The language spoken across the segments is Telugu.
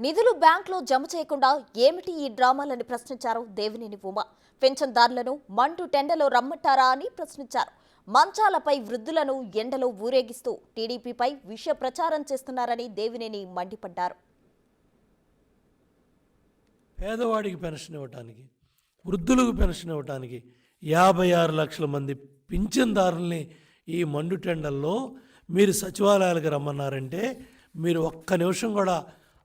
నిధులు బ్యాంకులో జమ చేయకుండా ఏమిటి ఈ డ్రామాలని ప్రశ్నించారు దేవినేని ఉమ. పెన్షన్దారులను మండు టెండలో రమ్మంటారా అని ప్రశ్నించారు. మంచాలపై వృద్ధులను ఎండలో ఊరేగిస్తూ టీడీపీపై విష ప్రచారం చేస్తున్నారని దేవినేని మండిపడ్డారు. పేదవాడికి పెన్షన్ ఇవ్వడానికి, వృద్ధులకు పెన్షన్ ఇవ్వడానికి 56 లక్షల మంది పింఛన్దారుల్ని ఈ మండు టెండల్లో మీరు సచివాలయాలకు రమ్మన్నారంటే మీరు ఒక్క నిమిషం కూడా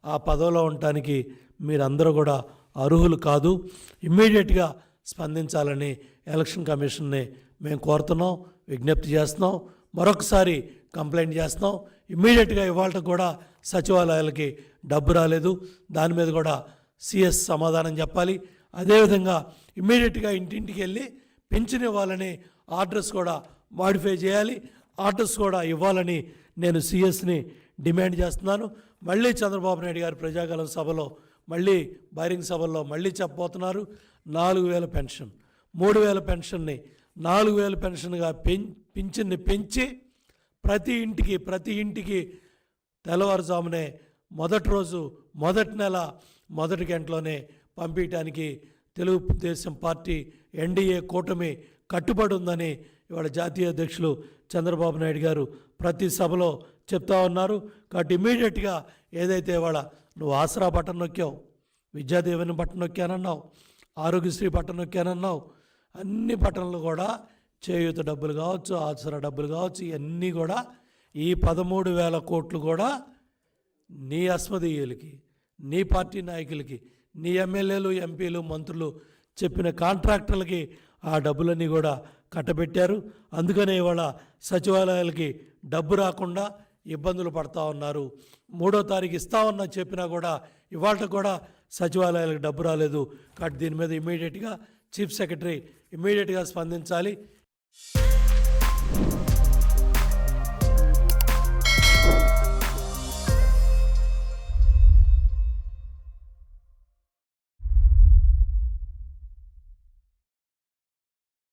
ఆ పదవిలో ఉండటానికి మీరందరూ కూడా అర్హులు కాదు. ఇమ్మీడియట్గా స్పందించాలని ఎలక్షన్ కమిషన్ని మేము కోరుతున్నాం, విజ్ఞప్తి చేస్తున్నాం, మరొకసారి కంప్లైంట్ చేస్తున్నాం. ఇమ్మీడియట్గా ఇవాళ కూడా సచివాలయాలకి డబ్బు రాలేదు, దాని మీద కూడా సిఎస్ సమాధానం చెప్పాలి. అదేవిధంగా ఇమ్మీడియట్గా ఇంటింటికి వెళ్ళి పెన్షన్ ఇవ్వాలని ఆర్డర్స్ కూడా మాడిఫై చేయాలి, ఆర్డర్స్ కూడా ఇవ్వాలని నేను సిఎస్ని డిమాండ్ చేస్తున్నాను. మళ్ళీ చంద్రబాబు నాయుడు గారు ప్రజాగలం సభలో మళ్ళీ బహిరంగ సభల్లో మళ్ళీ చెప్పబోతున్నారు. 4,000 పెన్షన్, 3,000 పెన్షన్ని 4,000 పెన్షన్గా పింఛన్ని పెంచి ప్రతి ఇంటికి తెల్లవారుజామునే మొదటి రోజు మొదటి నెల మొదటి గంటలోనే పంపించడానికి తెలుగుదేశం పార్టీ ఎన్డీఏ కూటమి కట్టుబడి ఉందని ఇవాళ జాతీయ అధ్యక్షులు చంద్రబాబు నాయుడు గారు ప్రతి సభలో చెప్తా ఉన్నారు. కాబట్టి ఇమీడియట్గా ఏదైతే ఇవాళ నువ్వు ఆసరా బటన్ నొక్కావు, విద్యాదీవెన బటన్ నొక్కానన్నావు, ఆరోగ్యశ్రీ బటన్ నొక్కానన్నావు, అన్ని బటన్లు కూడా చేయూత డబ్బులు కావచ్చు, ఆసరా డబ్బులు కావచ్చు, ఇవన్నీ కూడా ఈ 13,000 కోట్లు కూడా నీ అస్మదీయులకి, నీ పార్టీ నాయకులకి, నీ ఎమ్మెల్యేలు, ఎంపీలు, మంత్రులు చెప్పిన కాంట్రాక్టర్లకి ఆ డబ్బులన్నీ కూడా కట్టబెట్టారు. అందుకనే ఇవాళ సచివాలయాలకి డబ్బు రాకుండా ఇబ్బందులు పడతా ఉన్నారు. 3వ తారీఖు ఇస్తామన్నా చెప్పినా కూడా ఇవాళ కూడా సచివాలయాలకు డబ్బు రాలేదు. కాబట్టి దీని మీద ఇమీడియట్గా చీఫ్ సెక్రటరీ ఇమీడియట్గా స్పందించాలి.